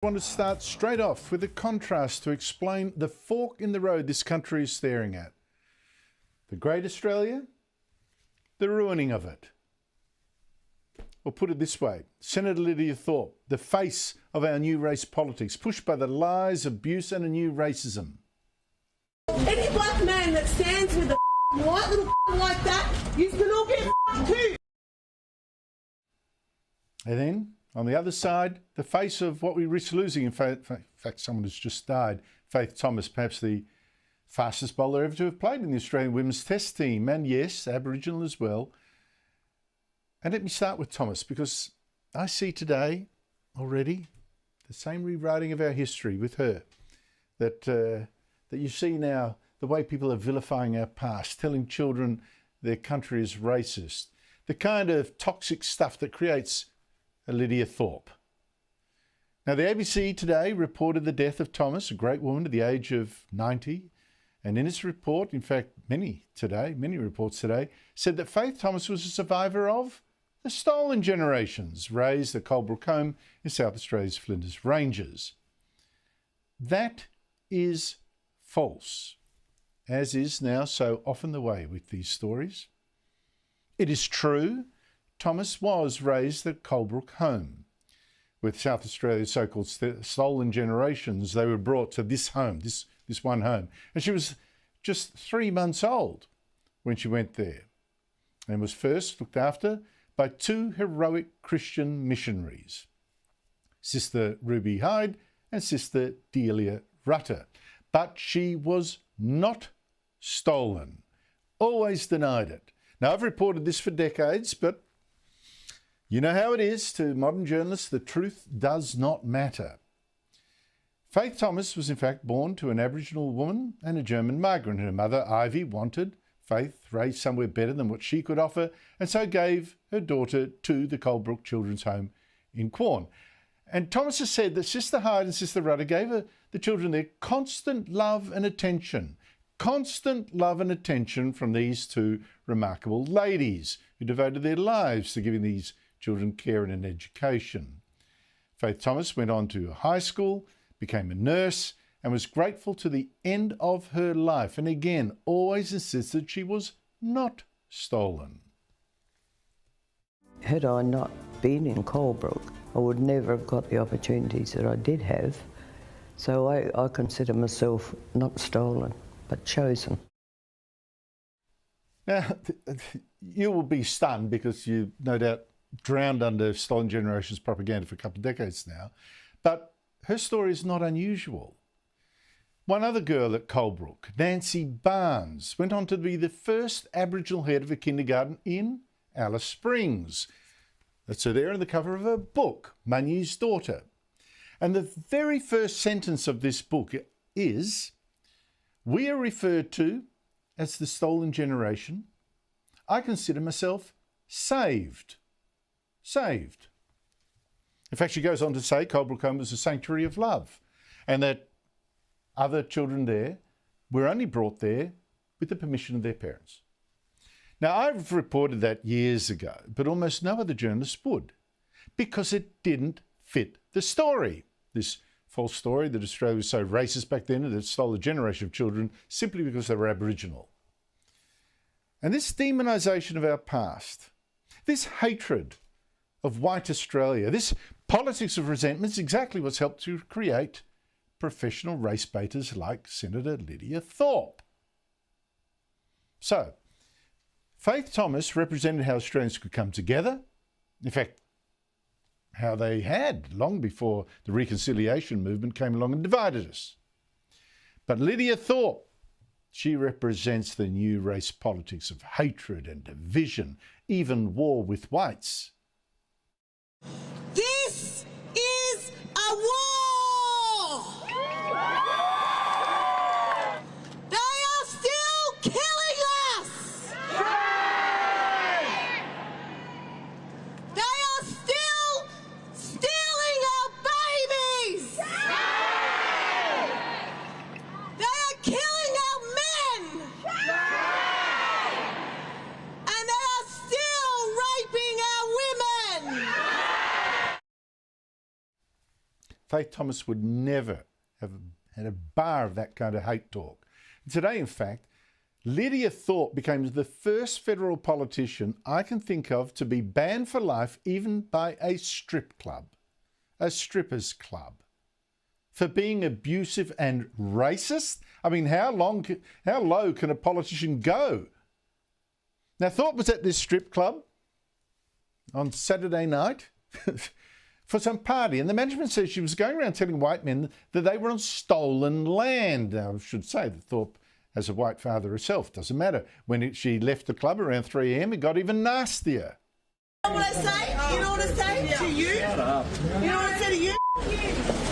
I want to start straight off with a contrast to explain the fork in the road this country is staring at. The Great Australia, the ruining of it. Or put it this way, Senator Lidia Thorpe, the face of our new race politics, pushed by the lies, abuse and a new racism. Any black man that stands with a white little like that, you can all get too. And then, on the other side, the face of what we risk losing. In fact, someone has just died. Faith Thomas, perhaps the fastest bowler ever to have played in the Australian women's test team. And yes, Aboriginal as well. And let me start with Thomas, because I see today already the same rewriting of our history with her. That you see now the way people are vilifying our past, telling children their country is racist. The kind of toxic stuff that creates Lidia Thorpe. Now, the ABC today reported the death of Thomas, a great woman at the age of 90. And in its report, in fact, many reports today, said that Faith Thomas was a survivor of the stolen generations raised at Colebrook home in South Australia's Flinders Ranges. That is false, as is now so often the way with these stories. It is true Thomas was raised at Colebrook home. With South Australia's so-called stolen generations, they were brought to this home, this one home. And she was just 3 months old when she went there and was first looked after by two heroic Christian missionaries, Sister Ruby Hyde and Sister Delia Rutter. But she was not stolen, always denied it. Now, I've reported this for decades, but you know how it is to modern journalists, the truth does not matter. Faith Thomas was in fact born to an Aboriginal woman and a German migrant. Her mother, Ivy, wanted Faith raised somewhere better than what she could offer, and so gave her daughter to the Colebrook Children's Home in Quorn. And Thomas has said that Sister Hyde and Sister Rudder gave the children their constant love and attention. Constant love and attention from these two remarkable ladies who devoted their lives to giving these children care and an education. Faith Thomas went on to high school, became a nurse, and was grateful to the end of her life, and again always insisted she was not stolen. Had I not been in Colebrook, I would never have got the opportunities that I did have. So I consider myself not stolen, but chosen. Now, you will be stunned because you no doubt drowned under Stolen Generations propaganda for a couple of decades now, but her story is not unusual. One other girl at Colebrook, Nancy Barnes, went on to be the first Aboriginal head of a kindergarten in Alice Springs. That's her there on the cover of her book, Munyu's Daughter. And the very first sentence of this book is, "We are referred to as the stolen generation. I consider myself saved." Saved. In fact, she goes on to say Colebrook home was a sanctuary of love, and that other children there were only brought there with the permission of their parents. Now, I've reported that years ago, but almost no other journalist would, because it didn't fit the story. This false story that Australia was so racist back then and it stole a generation of children simply because they were Aboriginal. And this demonisation of our past, this hatred of white Australia, this politics of resentment is exactly what's helped to create professional race baiters like Senator Lidia Thorpe. So, Faith Thomas represented how Australians could come together. In fact, how they had long before the reconciliation movement came along and divided us. But Lidia Thorpe, she represents the new race politics of hatred and division, even war with whites. This is a war! Faith Thomas would never have had a bar of that kind of hate talk. Today, in fact, Lidia Thorpe became the first federal politician I can think of to be banned for life, even by a strip club, a strippers club, for being abusive and racist. I mean, how low can a politician go? Now, Thorpe was at this strip club on Saturday night for some party, and the management says she was going around telling white men that they were on stolen land. Now, I should say that Thorpe has a white father herself. Doesn't matter. When she left the club around 3 a.m, it got even nastier. You know what I say? You know what I say to you? Shut up. You know what I say to you?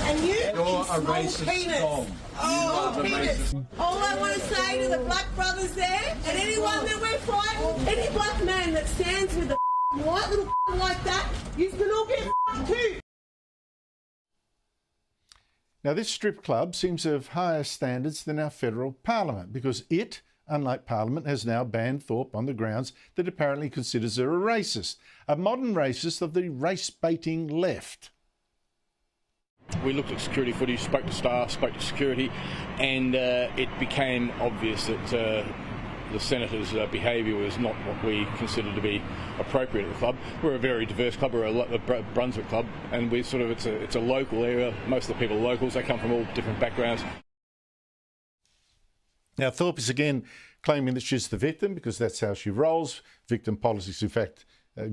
And you? You're a racist penis. Oh, penis. All I want to say to the black brothers there, and anyone that we're fighting, any black man that stands with a white little like that, you can all get too. Now, this strip club seems to have higher standards than our federal parliament because it, unlike Parliament, has now banned Thorpe on the grounds that apparently considers her a racist, a modern racist of the race-baiting left. We looked at security footage, spoke to staff, spoke to security, and it became obvious that the Senator's behaviour was not what we consider to be appropriate at the club. We're a very diverse club, we're a Brunswick club, and we it's a local area. Most of the people are locals, they come from all different backgrounds. Now, Thorpe is again claiming that she's the victim because that's how she rolls. Victim politics, in fact,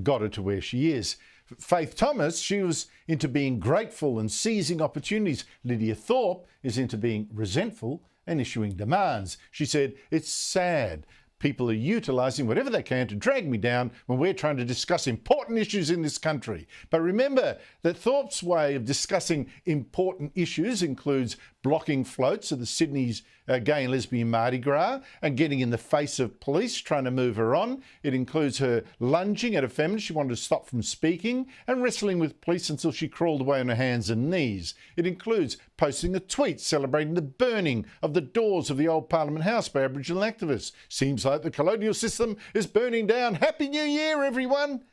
got her to where she is. Faith Thomas, she was into being grateful and seizing opportunities. Lidia Thorpe is into being resentful and issuing demands. She said, "It's sad. People are utilising whatever they can to drag me down when we're trying to discuss important issues in this country." But remember that Thorpe's way of discussing important issues includes blocking floats of the Sydney's gay and lesbian Mardi Gras and getting in the face of police trying to move her on. It includes her lunging at a feminist she wanted to stop from speaking and wrestling with police until she crawled away on her hands and knees. It includes posting a tweet celebrating the burning of the doors of the old Parliament House by Aboriginal activists. Seems like the colonial system is burning down. Happy New Year, everyone!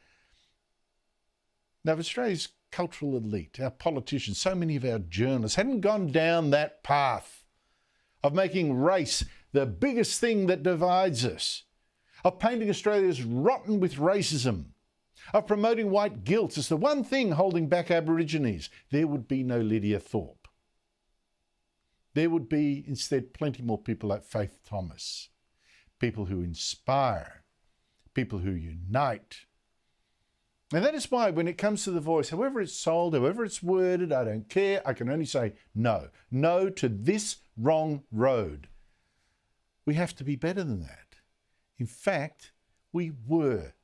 Now, Australia's cultural elite, our politicians, so many of our journalists hadn't gone down that path of making race the biggest thing that divides us, of painting Australia as rotten with racism, of promoting white guilt as the one thing holding back Aborigines, there would be no Lidia Thorpe. There would be instead plenty more people like Faith Thomas, people who inspire, people who unite. And that is why when it comes to The Voice, however it's sold, however it's worded, I don't care, I can only say no. No to this wrong road. We have to be better than that. In fact, we were